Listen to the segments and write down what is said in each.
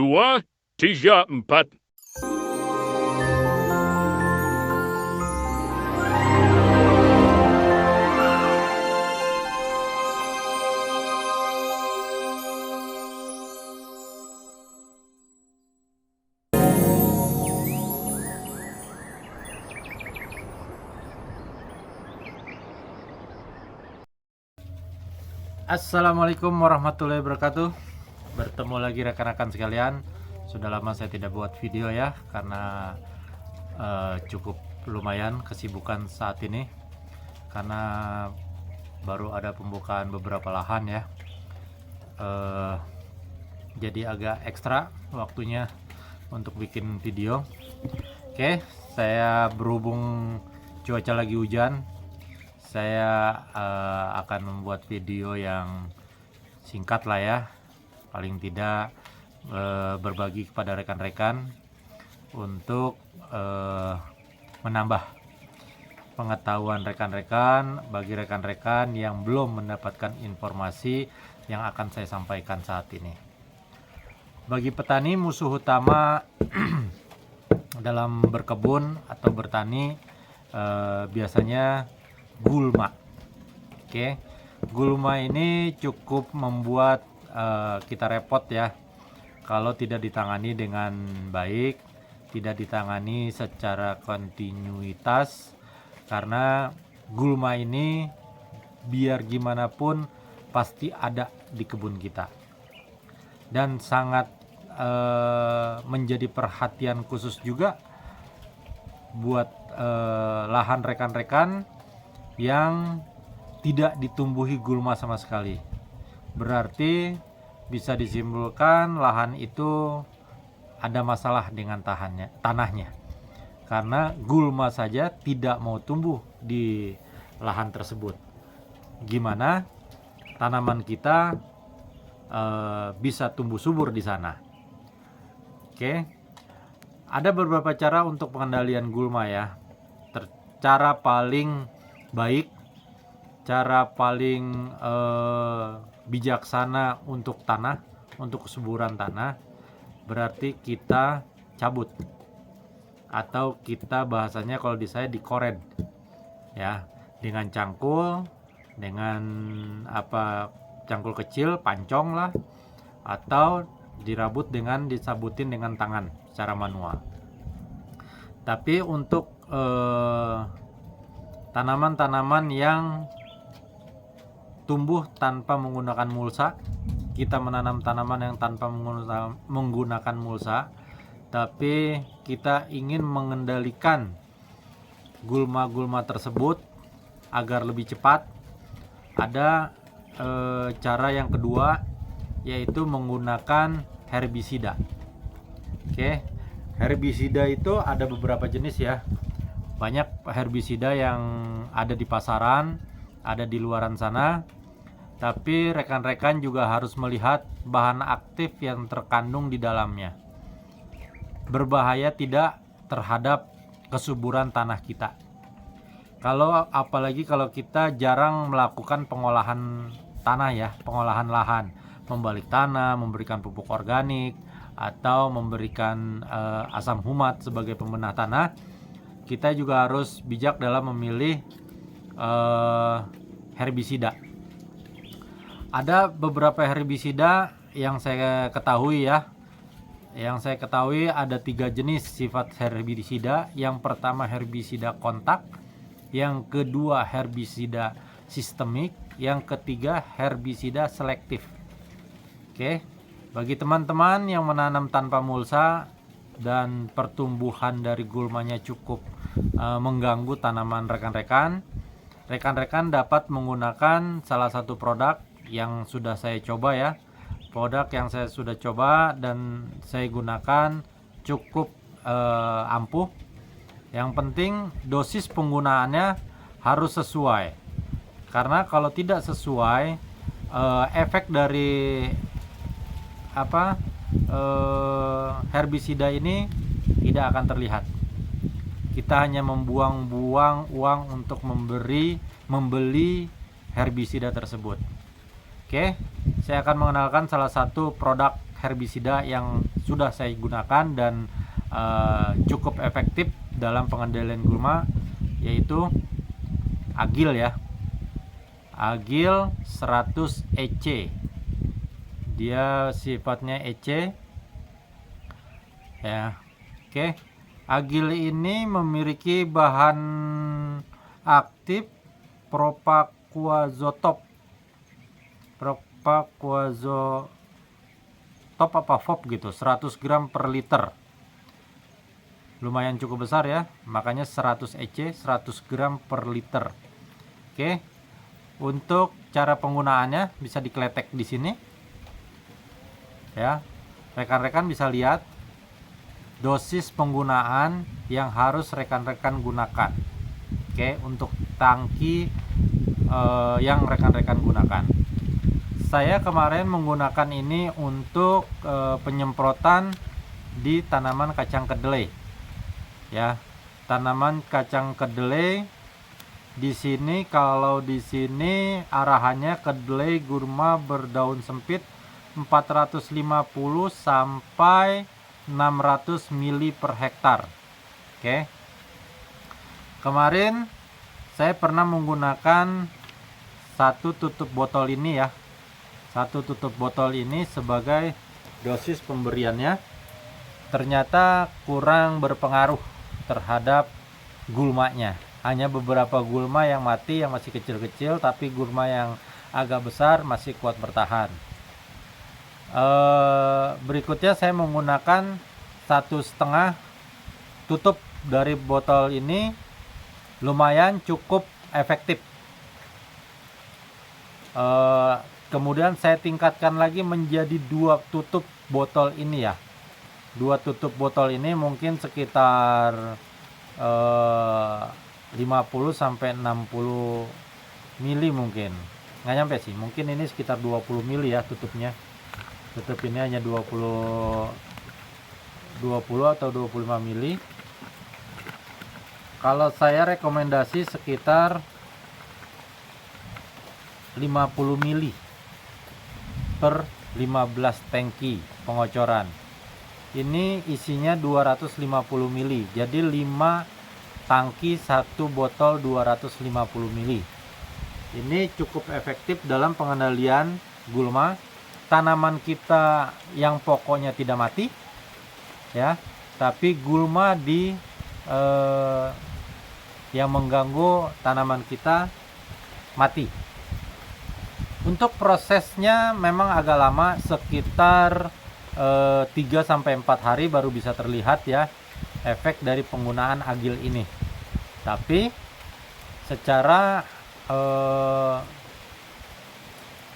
2, 3, 4. Assalamualaikum warahmatullahi wabarakatuh. Bertemu lagi rekan-rekan sekalian. Sudah lama saya tidak buat video ya, karena cukup lumayan kesibukan saat ini, karena baru ada pembukaan beberapa lahan ya. Jadi agak ekstra waktunya untuk bikin video. Oke, saya berhubung cuaca lagi hujan, saya akan membuat video yang singkat lah ya, paling tidak berbagi kepada rekan-rekan untuk menambah pengetahuan rekan-rekan bagi rekan-rekan yang belum mendapatkan informasi yang akan saya sampaikan saat ini. Bagi petani, musuh utama dalam berkebun atau bertani biasanya gulma. Oke, gulma ini cukup membuat kita repot ya kalau tidak ditangani dengan baik, tidak ditangani secara kontinuitas, karena gulma ini biar gimana pun pasti ada di kebun kita, dan sangat menjadi perhatian khusus juga buat lahan rekan-rekan yang tidak ditumbuhi gulma sama sekali. Berarti bisa disimpulkan lahan itu ada masalah dengan tanahnya, karena gulma saja tidak mau tumbuh di lahan tersebut. Gimana tanaman kita bisa tumbuh subur di sana? Oke, ada beberapa cara untuk pengendalian gulma ya. Cara paling baik, cara paling bijaksana untuk tanah, untuk kesuburan tanah, berarti kita cabut, atau kita bahasanya kalau di saya dikored ya, dengan cangkul, dengan cangkul kecil, pancong lah, atau disabutin dengan tangan secara manual. Tapi untuk tanaman-tanaman yang tumbuh tanpa menggunakan mulsa, kita menanam tanaman yang tanpa menggunakan mulsa, tapi kita ingin mengendalikan gulma-gulma tersebut agar lebih cepat, ada cara yang kedua, yaitu menggunakan herbisida. Oke, herbisida itu ada beberapa jenis ya. Banyak herbisida yang ada di pasaran, ada di luaran sana, tapi rekan-rekan juga harus melihat bahan aktif yang terkandung di dalamnya. Berbahaya tidak terhadap kesuburan tanah kita. Apalagi kalau kita jarang melakukan pengolahan tanah ya, pengolahan lahan, membalik tanah, memberikan pupuk organik, atau memberikan asam humat sebagai pembenah tanah. Kita juga harus bijak dalam memilih herbisida. Ada beberapa herbisida yang saya ketahui ya. Yang saya ketahui ada 3 jenis sifat herbisida. Yang pertama herbisida kontak, yang kedua herbisida sistemik, yang ketiga herbisida selektif. Oke, bagi teman-teman yang menanam tanpa mulsa dan pertumbuhan dari gulmanya cukup mengganggu tanaman rekan-rekan dapat menggunakan salah satu produk yang sudah saya coba ya. Produk yang saya sudah coba dan saya gunakan cukup ampuh. Yang penting dosis penggunaannya harus sesuai, karena kalau tidak sesuai, efek dari herbisida ini tidak akan terlihat. Kita hanya membuang-buang uang untuk membeli herbisida tersebut. Oke, saya akan mengenalkan salah satu produk herbisida yang sudah saya gunakan dan cukup efektif dalam pengendalian gulma, yaitu Agil ya. Agil 100 EC. Dia sifatnya EC ya. Oke. Agil ini memiliki bahan aktif propaquazotop apa FOB gitu, 100 gram per liter. Lumayan cukup besar ya, makanya 100 EC, 100 gram per liter. Oke. Untuk cara penggunaannya bisa dikletek di sini. Ya. Rekan-rekan bisa lihat dosis penggunaan yang harus rekan-rekan gunakan. Oke, untuk tangki yang rekan-rekan gunakan. Saya kemarin menggunakan ini untuk penyemprotan di tanaman kacang kedelai. Ya, tanaman kacang kedelai di sini, kalau di sini arahannya kedelai gurma berdaun sempit 450 sampai 600 mili per hektar. Oke. Kemarin saya pernah menggunakan satu tutup botol ini ya. Satu tutup botol ini sebagai dosis pemberiannya. Ternyata kurang berpengaruh terhadap gulmanya. Hanya beberapa gulma yang mati yang masih kecil-kecil, tapi gulma yang agak besar masih kuat bertahan. Berikutnya saya menggunakan 1,5 tutup dari botol ini, lumayan cukup efektif. Kemudian saya tingkatkan lagi menjadi 2 tutup botol ini ya. 2 tutup botol ini mungkin sekitar 50 sampai 60 mili mungkin. Nggak nyampe sih, mungkin ini sekitar 20 mili ya tutupnya. Tutup ini hanya 20 atau 25 mili. Kalau saya rekomendasi sekitar 50 mili per 15 tangki pengocoran. Ini isinya 250 mili. Jadi 5 tangki 1 botol 250 mili. Ini cukup efektif dalam pengendalian gulma. Tanaman kita yang pokoknya tidak mati ya, tapi gulma di yang mengganggu tanaman kita mati. Untuk prosesnya memang agak lama, sekitar 3 sampai 4 hari baru bisa terlihat ya efek dari penggunaan Agil ini. Tapi secara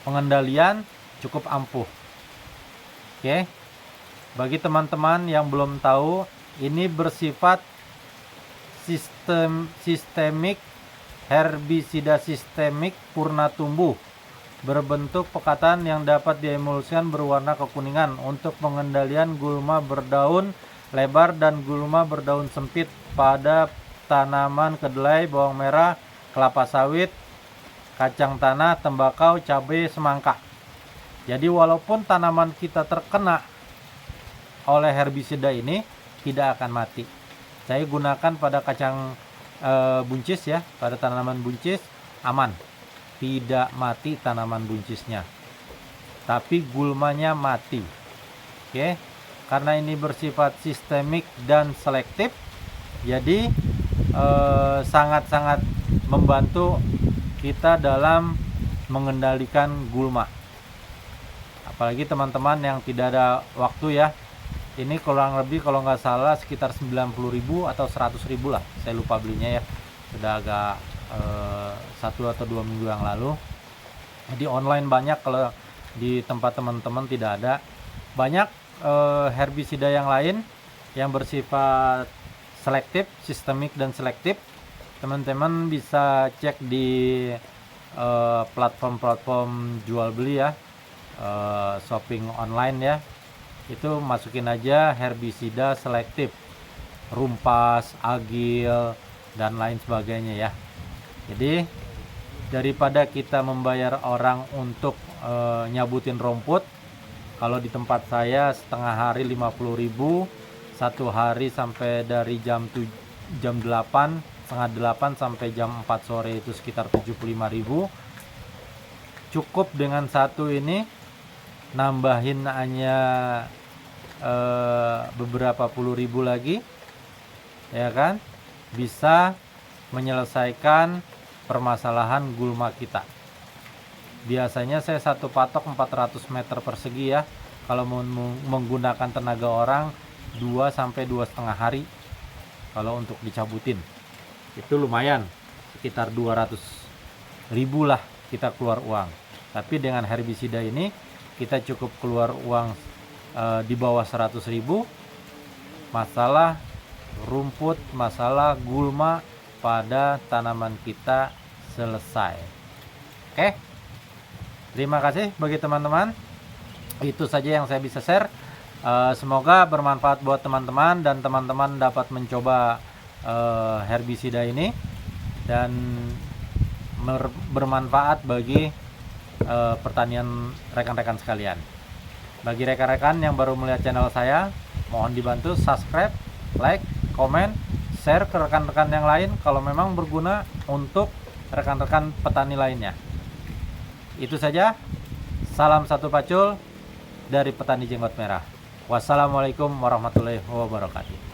pengendalian cukup ampuh. Oke. Bagi teman-teman yang belum tahu, ini bersifat sistemik, herbisida sistemik purna tumbuh, berbentuk pekatan yang dapat diemulsikan berwarna kekuningan untuk pengendalian gulma berdaun lebar dan gulma berdaun sempit pada tanaman kedelai, bawang merah, kelapa sawit, kacang tanah, tembakau, cabai, semangka. Jadi walaupun tanaman kita terkena oleh herbisida ini tidak akan mati. Saya gunakan pada kacang buncis ya, pada tanaman buncis aman. Tidak mati tanaman buncisnya. Tapi gulmanya mati. Oke. Karena ini bersifat sistemik dan selektif, jadi sangat-sangat membantu kita dalam mengendalikan gulma. Apalagi teman-teman yang tidak ada waktu ya. Ini kurang lebih kalau nggak salah sekitar 90.000 atau 100.000 lah. Saya lupa belinya ya. Sudah agak 1 atau 2 minggu yang lalu. Jadi online banyak, kalau di tempat teman-teman tidak ada. Banyak herbisida yang lain yang bersifat selektif, sistemik dan selektif. Teman-teman bisa cek di platform-platform jual beli ya. Shopping online ya, itu masukin aja herbisida selektif, rumpas, agil dan lain sebagainya ya. Jadi daripada kita membayar orang untuk nyabutin rumput, Kalau di tempat saya setengah hari 50.000, satu hari sampai dari jam 8, setengah 8 sampai jam 4 sore itu sekitar 75.000. Cukup dengan satu ini, nambahin hanya beberapa puluh ribu lagi, ya kan, bisa menyelesaikan permasalahan gulma kita. Biasanya saya satu patok 400 meter persegi ya. Kalau menggunakan tenaga orang 2 sampai 2,5 hari kalau untuk dicabutin. Itu lumayan, sekitar 200.000 lah kita keluar uang. Tapi dengan herbisida ini kita cukup keluar uang di bawah 100.000. Masalah rumput, masalah gulma pada tanaman kita selesai. Oke. Terima kasih bagi teman-teman. Itu saja yang saya bisa share. Semoga bermanfaat buat teman-teman dan teman-teman dapat mencoba herbisida ini dan bermanfaat bagi pertanian rekan-rekan sekalian. Bagi rekan-rekan yang baru melihat channel saya, mohon dibantu subscribe, like, komen, share ke rekan-rekan yang lain kalau memang berguna untuk rekan-rekan petani lainnya. Itu saja. Salam satu pacul dari petani jenggot merah. Wassalamualaikum warahmatullahi wabarakatuh.